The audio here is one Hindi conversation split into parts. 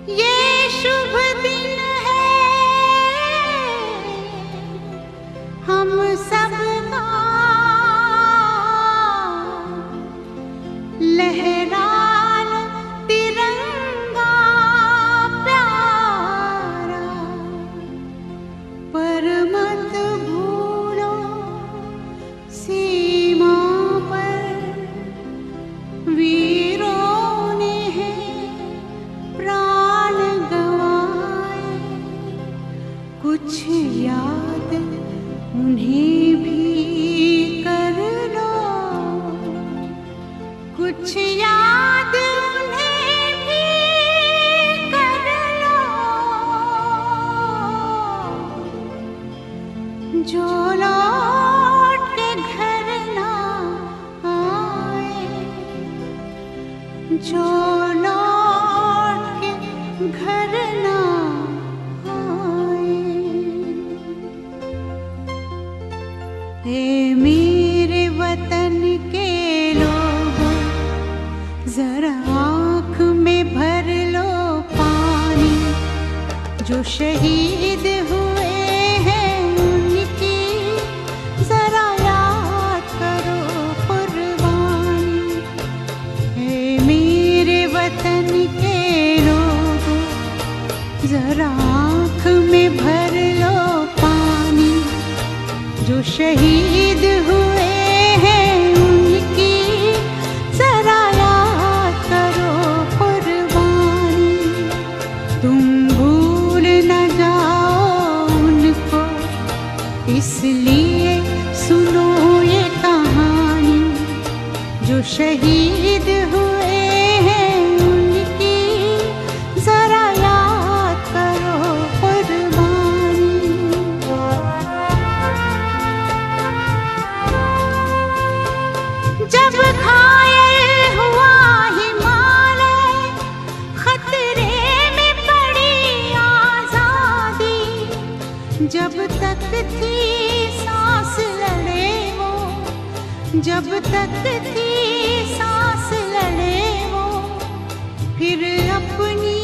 ये शुभ दिन है हम सबका, लहरा लो तिरंगा प्यारा, पर मत भूलो सीमा पर वीरों ने है प्राण गंवाए। कुछ याद उन्हें भी कर लो, कुछ याद उन्हें भी कर लो, जो लौट के घर ना आए, जो लौट के घर ना आए। ए मेरे वतन के लोगों, जरा आँख में भर लो पानी, जो शहीद हुए हैं उनकी जरा याद करो कुर्बानी। ए मेरे वतन के लोगों, जरा आँख में भर लो पानी, जो शहीद हुए हैं उनकी जरा याद करो कुर्बानी। तुम भूल न जाओ उनको, इसलिए सुनो ये कहानी, जो शहीद हुए हैं उनकी जरा याद करो कुर्बानी। जब घायल हुआ हिमालय, खतरे में पड़ी आजादी, जब तक थी सांस लड़े वो, जब तक थी सांस लड़े वो, फिर अपनी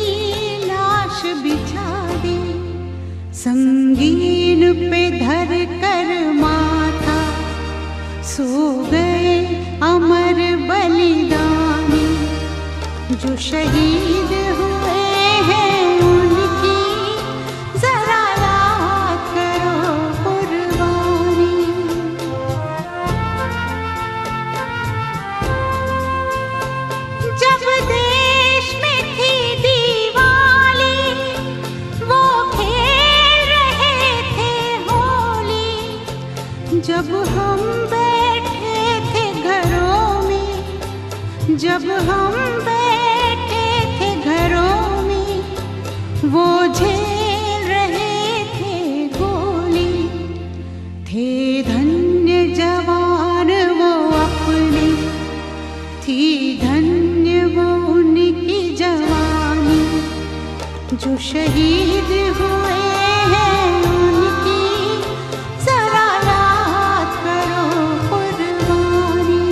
लाश बिछा दी, संगीन पे धर कर माथा, सो गए अमर बलिदानी, जो शहीद हुए हैं उनकी जरा याद करो कुर्बानी। जब देश में थी दिवाली, वो खेल रहे थे होली, जब हम बैठे थे घरों में, जब हम बैठे थे घरों में, वो झेल रहे थे गोली। थे धन्य जवान वो अपने, थी धन्य वो उनकी जवानी, जो शहीद हुए हैं उनकी जरा याद करो कुर्बानी।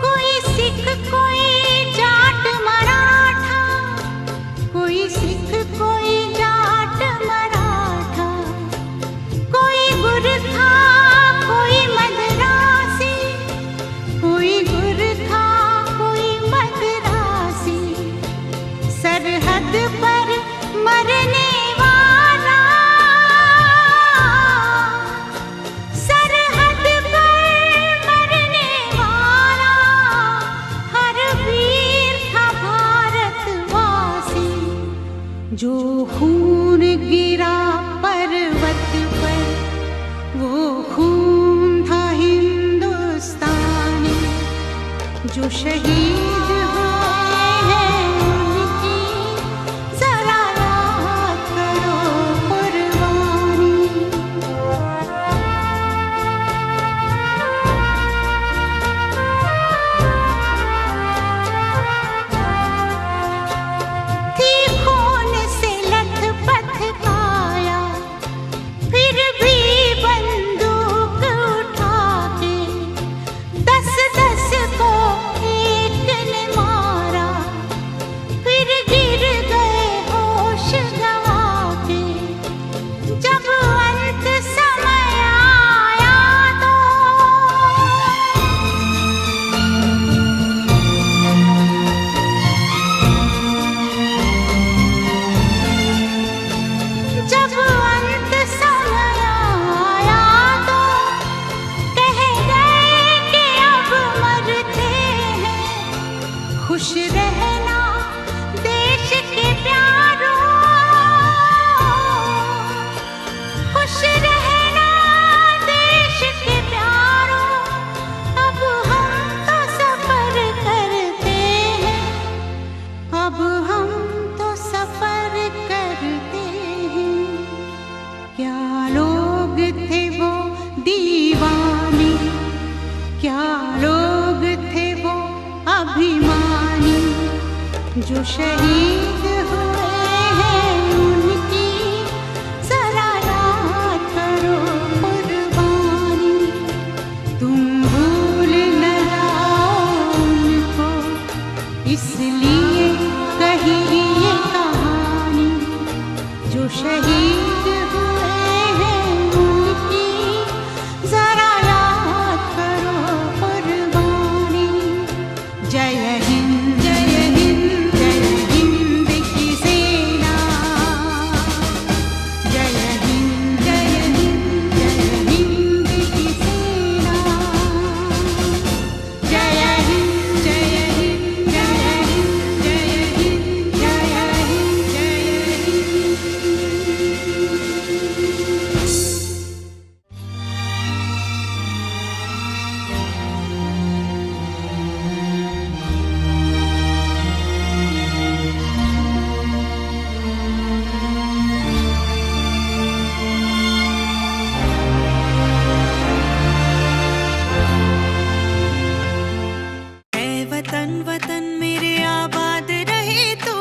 कोई सिख कोई जाट मराठा, कोई सिख कोई जाट मराठा, कोई गुरखा कोई मद्रासी, कोई गुरखा कोई मद्रासी, सरहद पर मरने वाला, सरहद पर मरने वाला, हर वीर था भारतवासी, जो खून गिरा पर्वत पर, वो खून था हिंदुस्तानी, जो शहीद हुए हैं उनकी जरा याद करो कुर्बानी। थी खून से लथपथ काया, फिर भी बंदूक उठा के 10-10 को खुश रहना देश के प्यारों, खुश रहना देश के प्यारों। अब हम तो सफर करते हैं, अब हम तो सफर करते हैं। क्या लोग थे वो दीवाने, क्या लोग थे वो अभिमानी, जो शहीद हुए हैं उनकी जरा याद करो कुर्बानी। तुम भूल न जाओ उनको, इसलिए कही ये कहानी, जो शहीद हुए हैं उनकी जरा याद करो कुर्बानी। जय हिंद जय हिंद जय हिंद की सेना, जय हिंद जय हिंद जय हिंद की सेना, जय हिंद जय हिंद जय हिंद जय हिंद जय हिंद ऐ वतन वतन मेरे आबाद रहे तू,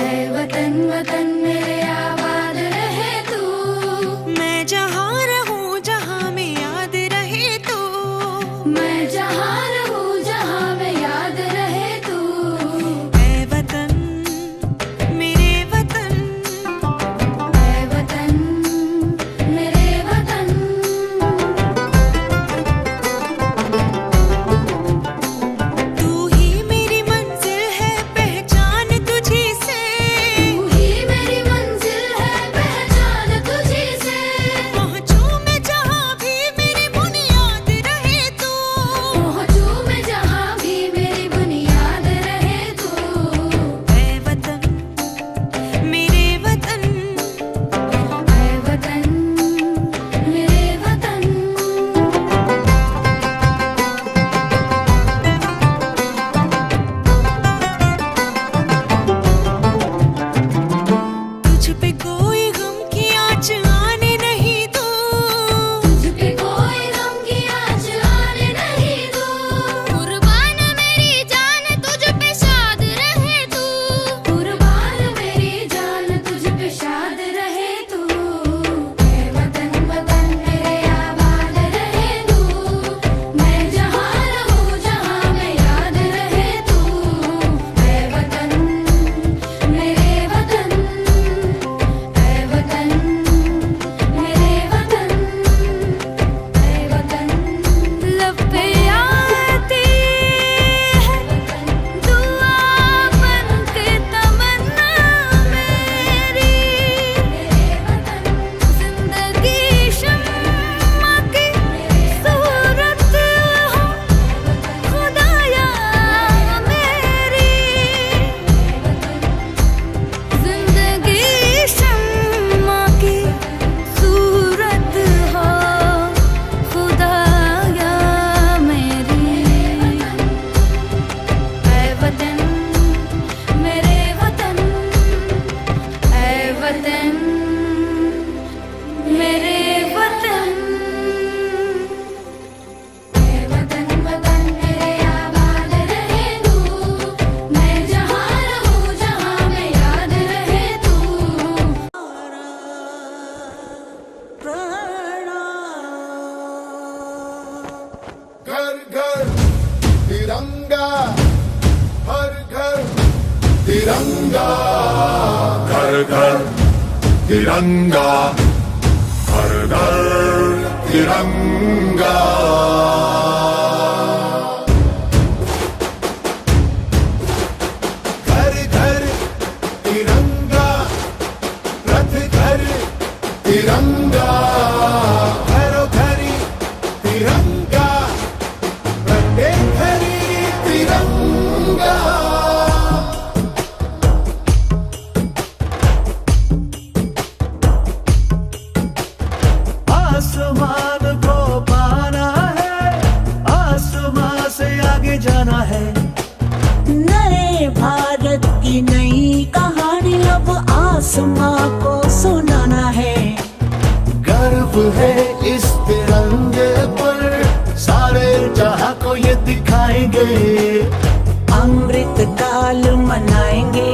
ऐ वतन वतन मेरे आबाद रहे तू। मैं जहाँ रहूँ जहाँ में याद रहे तू, मैं जहाँ रहूँ जहाँ में याद रहे तू। ऐ वतन मेरे वतन, ऐ वतन मेरे वतन। तू ही मेरी मंजिल है पहचान तुझी से, तू ही मेरी मंजिल है पहचान तुझी से। पहुँचूं मैं जहाँ भी मेरी बुनियाद रहे तू, पहुँचूं मैं जहाँ भी मेरी बुनियाद रहे तू। ऐ वतन मेरे वतन, ऐ वतन मेरे वतन। तुझ पे कोई गम की आँच आने नहीं दूँ, तुझ पे कोई गम की आँच आने नहीं दूँ। कुर्बान मेरी जान तुझ पे शाद रहे तू, कुर्बान मेरी जान तुझ पे शाद रहे तू। ऐ वतन वतन मेरे आबाद रहे तू। मैं जहाँ रहूँ जहाँ में याद रहे तू। ऐ वतन मेरे वतन, ऐ वतन मेरे वतन, ऐ वतन। लब पे आती है दुआ बन के तमन्ना मेरी, जिंदगी शम्मा की सूरत हो खुदाया मेरी, जिंदगी शम्मा की सूरत हो खुदाया मेरी। ऐ वतन मेरे वतन, ऐ वतन मेरे वतन। ऐ वतन वतन मेरे आबाद रहे तू। मैं जहाँ रहूँ जहाँ में याद रहे तू। घर घर तिरंगा, हर घर तिरंगा, घर घर तिरंगा, हर घर तिरंगा। घर घर तिरंगा, रथ घर तिरंगा, घरों घरी तिरंगा, प्रत्येक घरी तिरंगा। सुनाना है। नए भारत की नई कहानी अब आसमां को सुनाना है। गर्व है इस तिरंगे पर, सारे जहां को ये दिखाएंगे। अमृत काल मनाएंगे,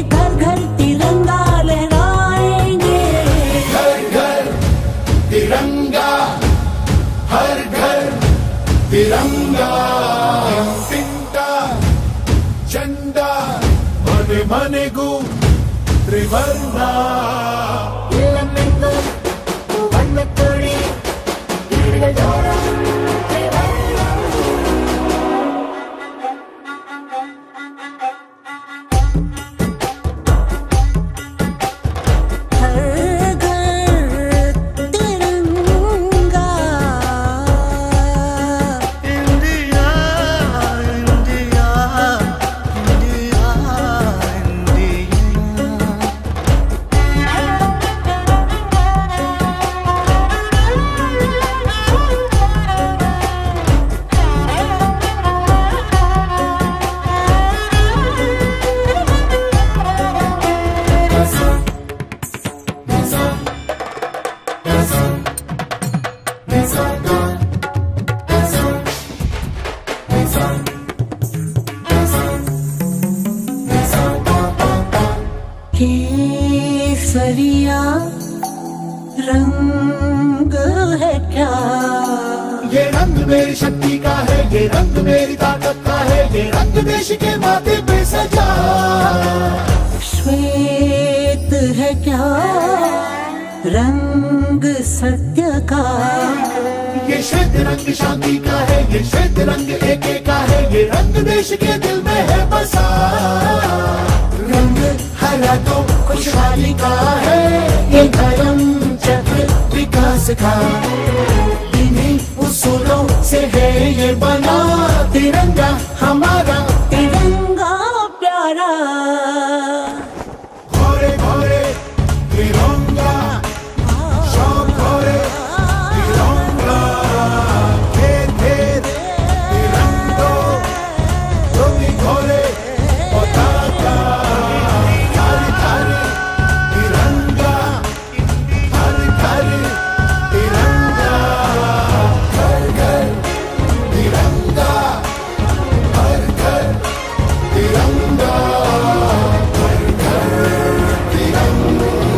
घर घर तिरंगा लहराएंगे। घर घर तिरंगा, हर घर तिरंगा। तिंटा झंडा मने मनेगू त्रिवर्णा। केसरिया रंग है क्या? ये रंग मेरी शक्ति का है, ये रंग मेरी ताकत का है, ये रंग देश के माथे पे सजा। श्वेत है क्या रंग सत्य का? ये श्वेत रंग शांति का है, ये श्वेत रंग एके का है, ये रंग देश के दिल में है बसा। रंग हरा तो खुशहाली का है, ये धर्म चक्र विकास का। इन्हीं उसूलों से है ये बना तिरंगा हमारा। तिरंगा प्यारा घोरे घोरे तिरंगा, शौक घोरे तिरंगा। घेर घेर तिरंगो, गोली घोरे पताका। घर घर तिरंगा, हर घर तिरंगा। घर घर तिरंगा, हर घर तिरंगा। घर घर तिरंगा।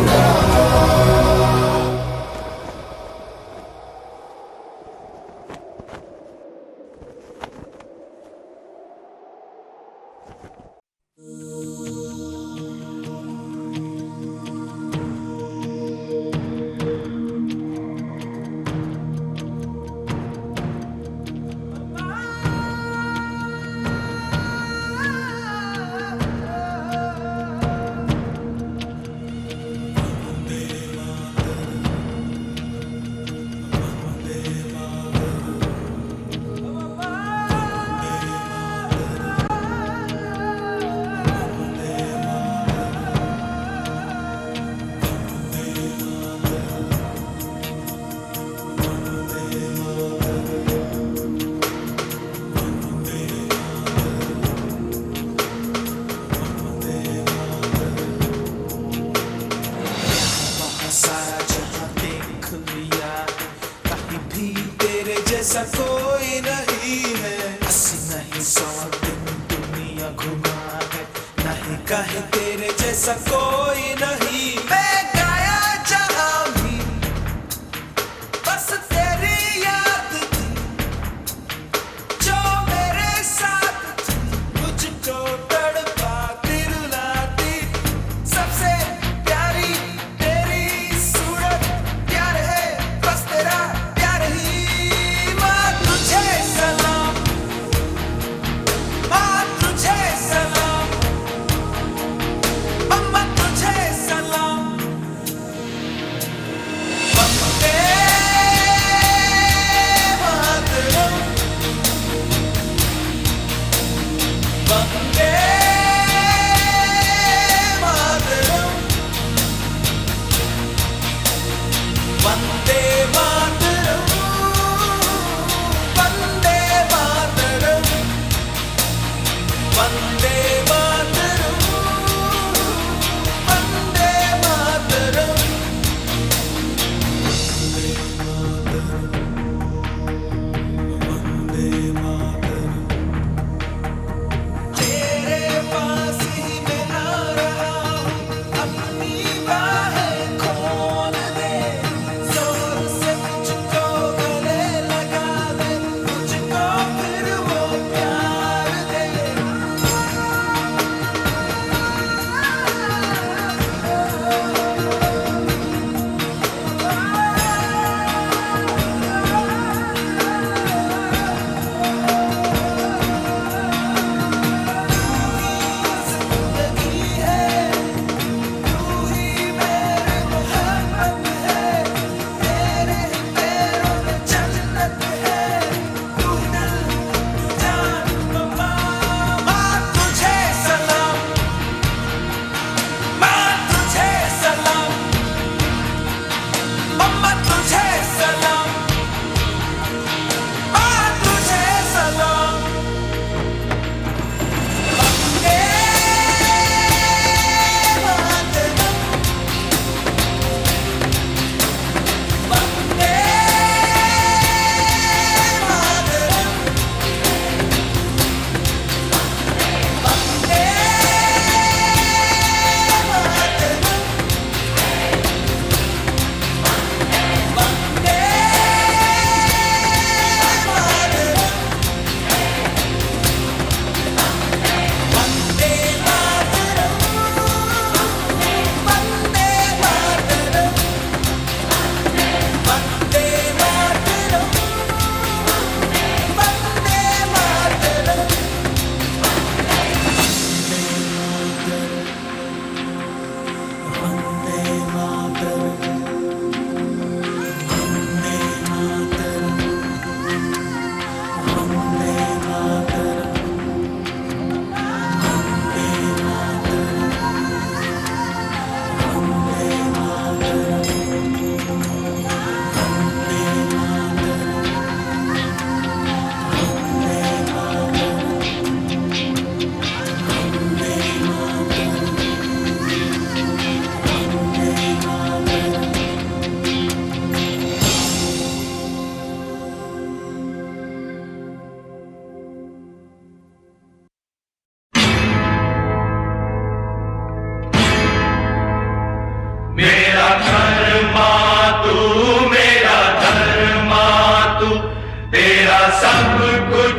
सारा जहां देख लिया, कहीं भी तेरे जैसा कोई नहीं है। 80 नहीं 100 दिन दुनिया घुमा है, नहीं कहीं तेरे जैसा कोई नहीं। मैं गाया जहां भी बस तेरी याद थी, जो मेरे साथ थी, मुझको तड़पा दिलाती। सबसे प्यारी तेरी सूरत, प्यार है बस तेरा प्यार ही। माँ तुझे सलाम, माँ तुझे सलाम, अम्मा तुझे सलाम।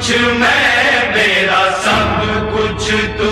कुछ मैं, मेरा सब कुछ तू।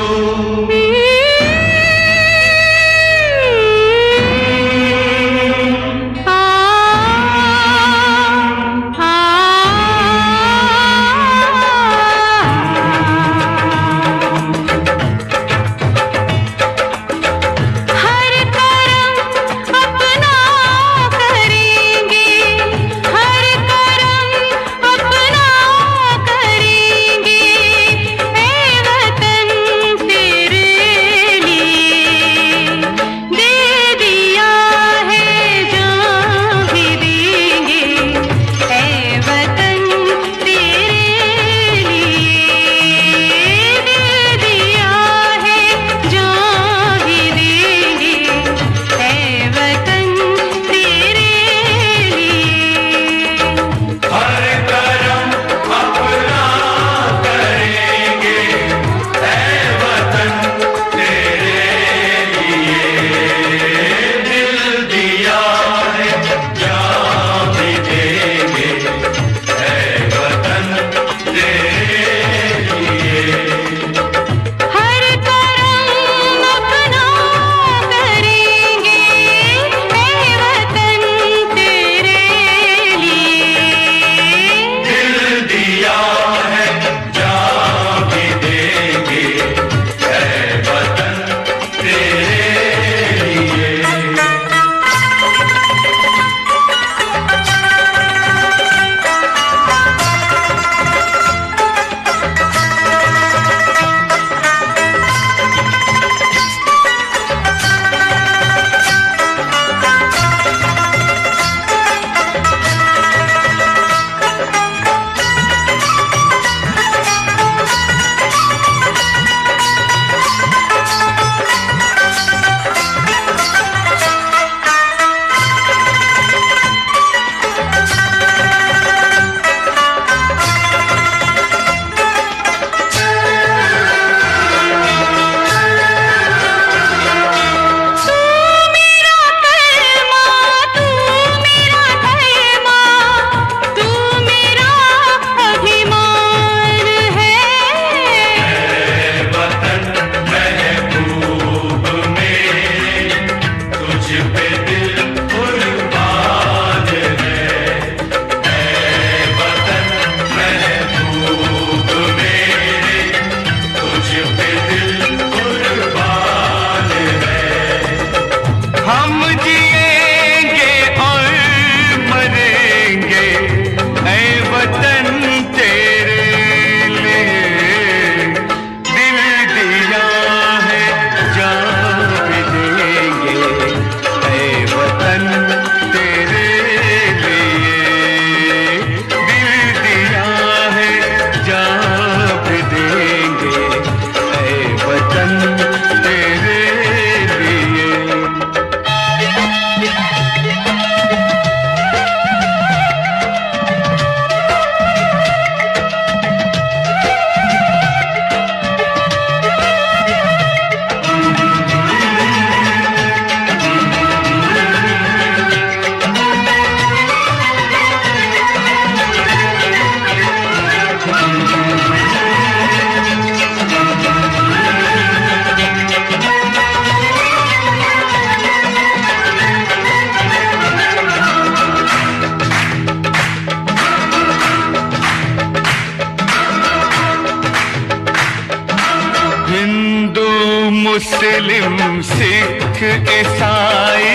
मुस्लिम सिख ईसाई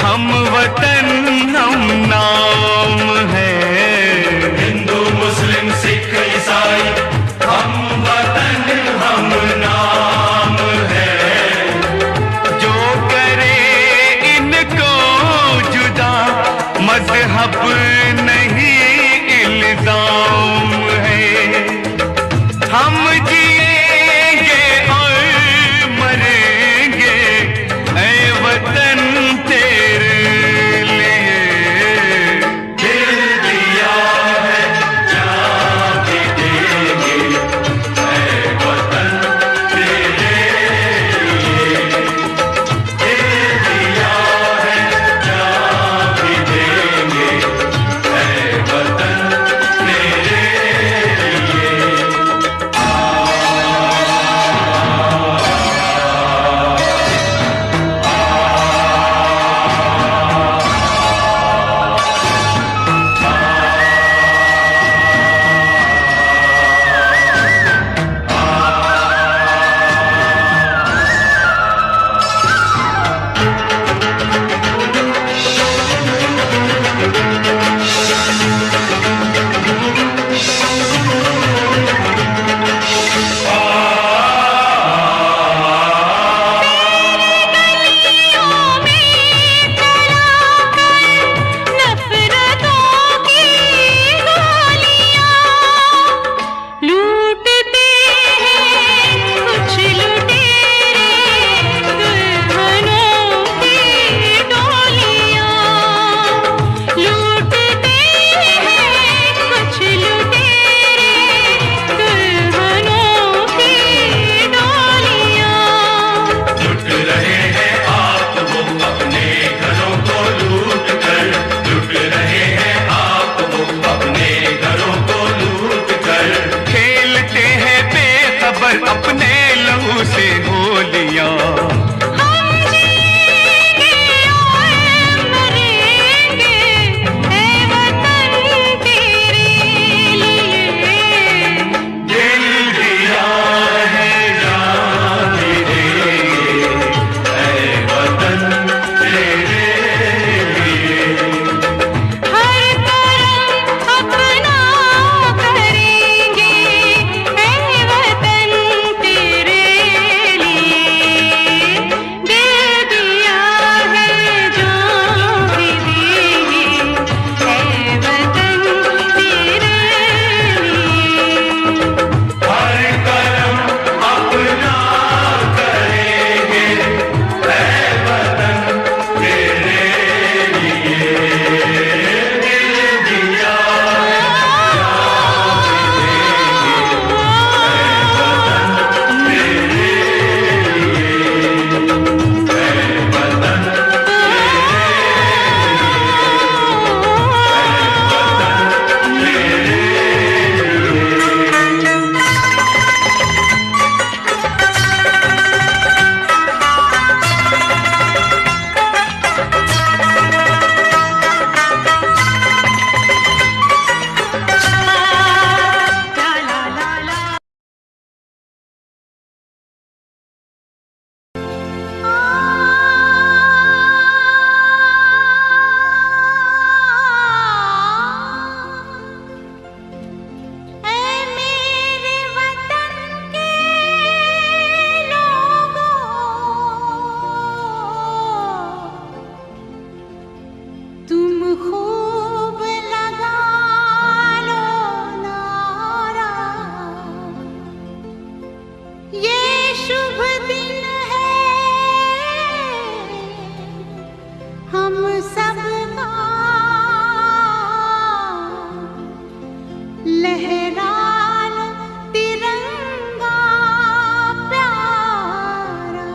हम वतन हम नाम है। हिंदू मुस्लिम सिख ईसाई हम वतन हम नाम है। जो करे इनको जुदा मजहब नहीं इल्जाम है। हम जिएंगे और मरेंगे ऐ वतन तेरे लिए। दिल पर अपने लहू से होलियां हम जिएंगे और मरेंगे ऐ वतन तेरे लिए। दिल दिया है जान भी देंगे ऐ वतन तेरे लिए। हर करम अपना करेंगे ऐ वतन तेरे लिए। दिल दिया है जान भी देंगे ऐ वतन तेरे लिए। हर करम अपना करेंगे ऐ वतन तेरे लिए। दिल दिया ऐ मेरे वतन के लोगों, तुम खूब लगा लो नारा। ये शुभ दिन है हम सबका, लहरा लो तिरंगा प्यारा।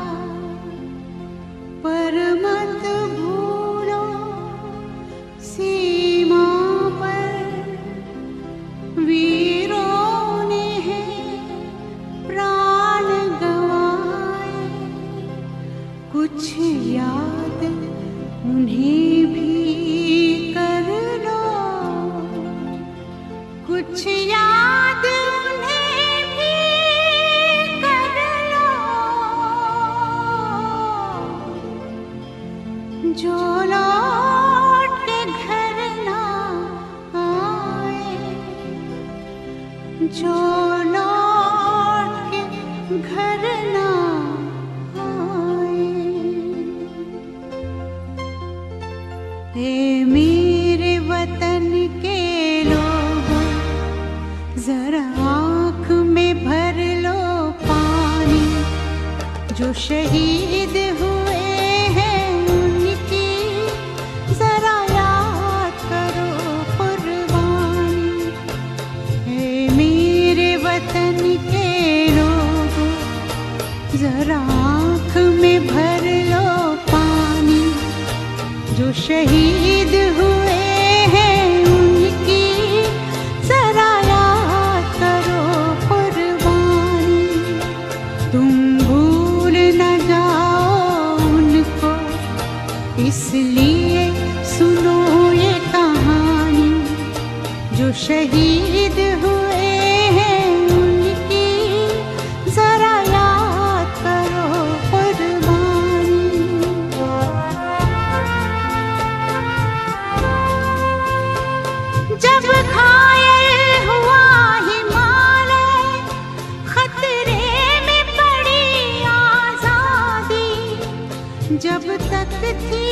पर मत भूलो सीमा पर वीरों ने है प्राण गंवाए। कुछ याद उन्हें भी कर लो, कुछ याद उन्हें भी कर लो। जो लौट के घर ना आए, जो लौट के घर ना आए। हे मेरे वतन के लोगों, जरा आँख में भर लो पानी। जो शहीद हुए हैं उनकी जरा याद करो कुर्बानी। हे मेरे वतन के लोगों, जरा आँख में भर लो पानी। जो शहीद हुए हैं उनकी जरा याद करो कुर्बानी। तुम भूल न जाओ उनको, इसलिए सुनो ये कहानी। जो शहीद हुए हैं उनकी जरा याद करो कुर्बानी। जब घायल हुआ हिमालय, खतरे में पड़ी आजादी। जब तक थी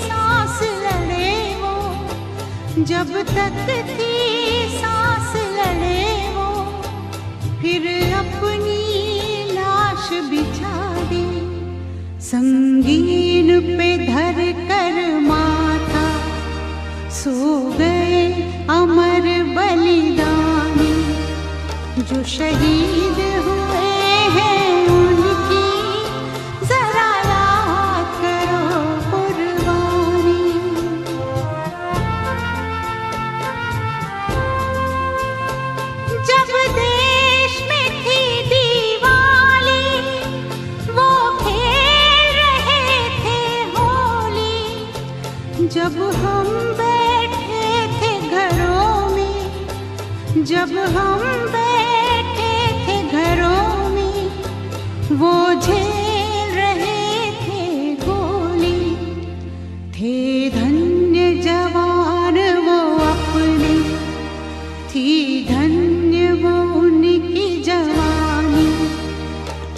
सांस लड़े वो, जब तक थी सांस लड़े वो। फिर अपनी लाश बिछा दी, संगीन पे धर कर माथा। सो गए अमर बलिदानी। जो शहीद हुए हैं उनकी जरा याद करो कुर्बानी। जब देश में थी दीवार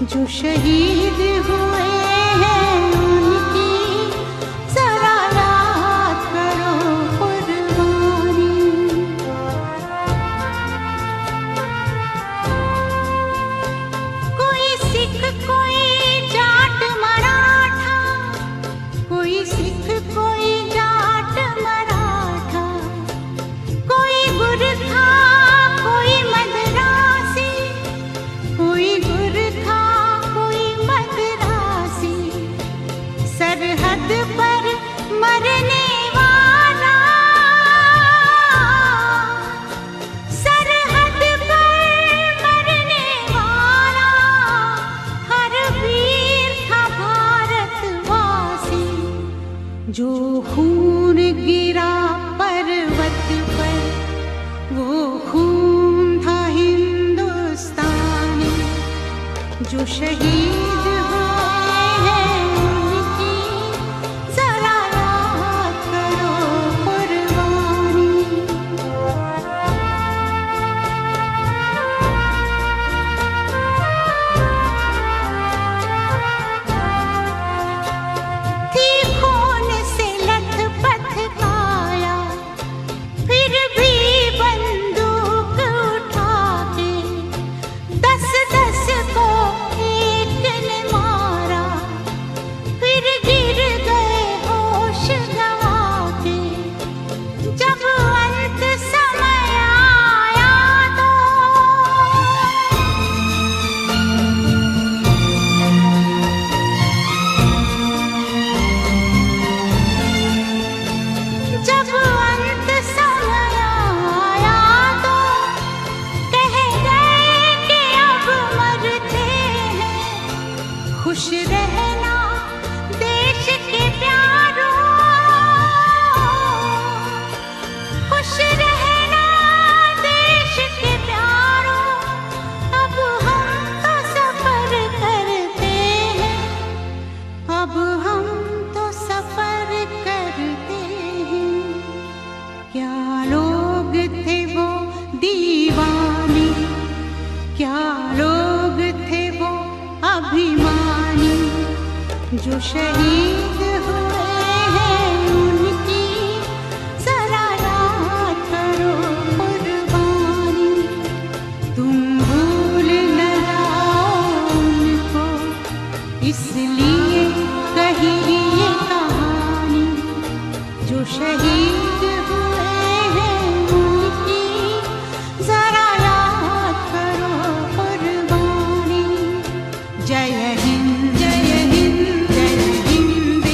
जो शहीद हुए हैं उनकी जरा याद करो कुर्बानी। कोई सिख कोई जाट मराठा, कोई सिख कोई जाट मराठा, कोई गुरखा कोई मदरासी, कोई गुरखा कोई मदरासी, सरहद पर मरने वाला, सरहद पर मरने वाला, हर वीर था भारतवासी। जो खून गिरा पर्वत पर वो खून था हिंदुस्तानी। जो शहीद हुए हैं उनकी जरा याद करो कुर्बानी। थी खून से लथपथ काया, फिर भी बंदूक उठा के 10-10 को एक ने मारा, फिर गिर गए होश गंवा के। जब अंत समय आया तो जब अंत समय आया तो कह गए कि अब मरते हैं। खुश रहना देश के प्यारों, खुश रहना देश के प्यारों। अब हम तो सफर करते हैं, अब हम तो सफर करते हैं। क्या लोग थे वो दीवाने, क्या लोग थे वो अभिमानी। जो शहीद हुए हैं उनकी जरा याद करो कुर्बानी। तुम भूल न जाओ उनको, इसलिए कही ये कहानी। जो शहीद हुए हैं उनकी जरा याद करो कुर्बानी। जय हिंद जय हिंद जय हिंद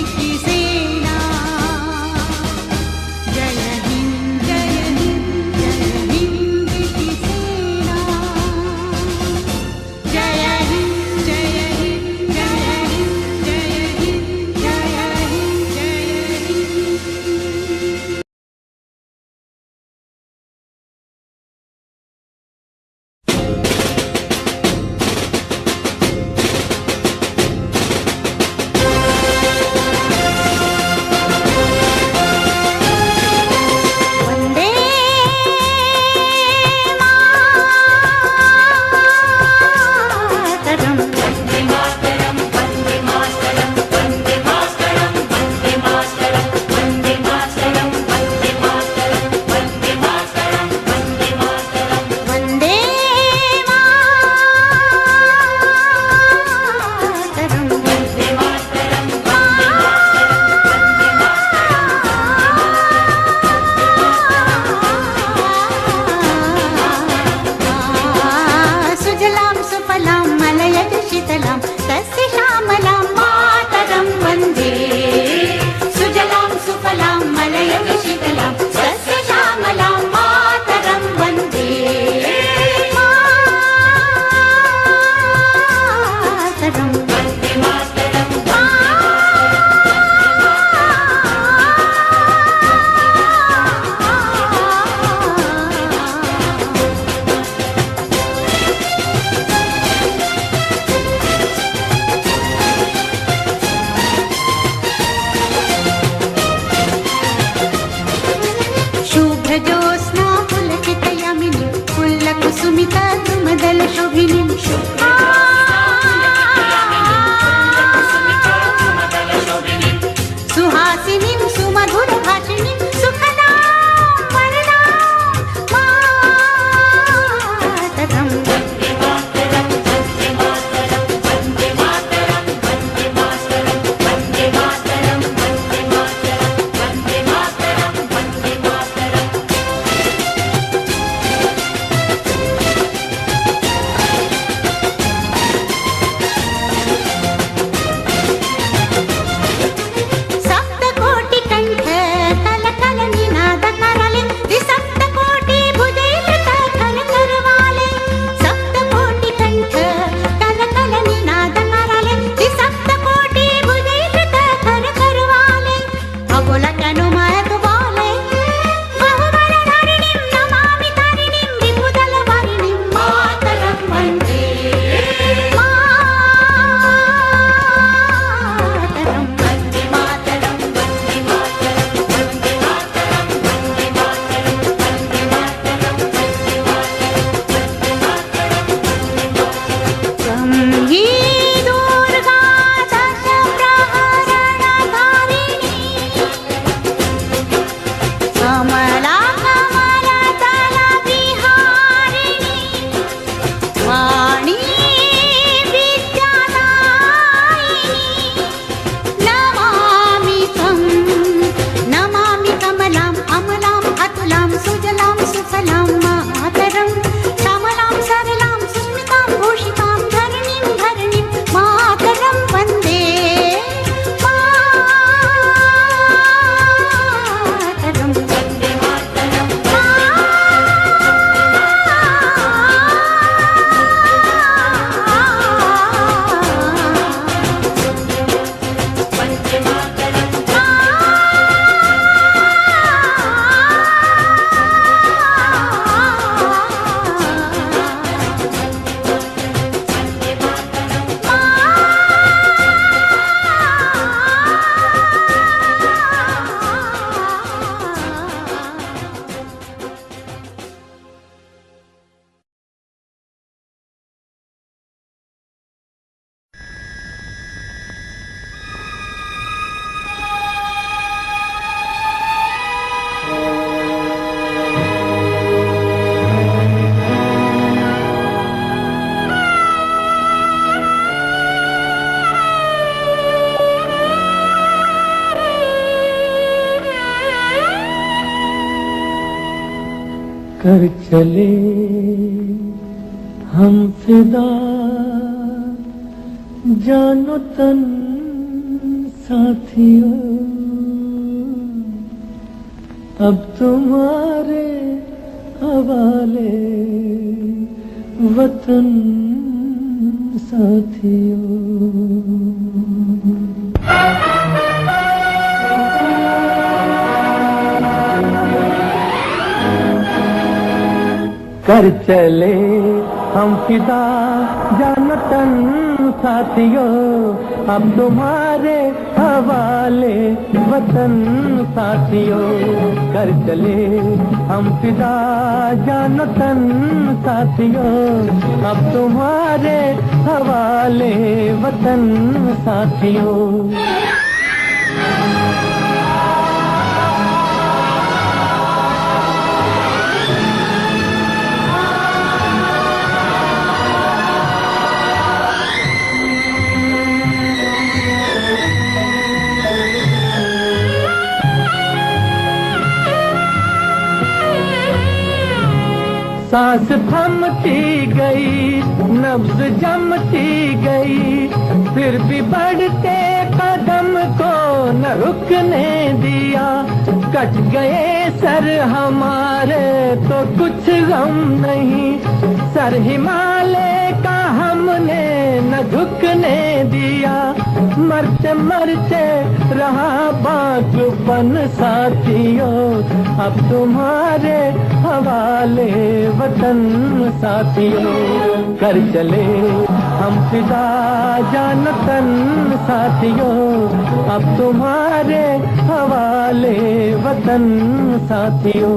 कर चले हम फिदा जानो तन साथियों, अब तुम्हारे हवाले वतन साथियों। कर चले हम फिदा जानो तन साथियों, अब तुम्हारे हवाले वतन साथियों। कर चले हम फिदा जानो तन साथियों, अब तुम्हारे हवाले वतन साथियों। सांस थमती गई, नब्ज जमती गई, फिर भी बढ़ते कदम को न रुकने दिया। कट गए सर हमारे तो कुछ गम नहीं, सर हिमालय का हमने न झुकने दिया। मरते मरते रहा बाजुपन साथियों, अब तुम्हारे हवाले वतन साथियों। कर चले हम फिदा जानो तन साथियों, अब तुम्हारे हवाले वतन साथियों।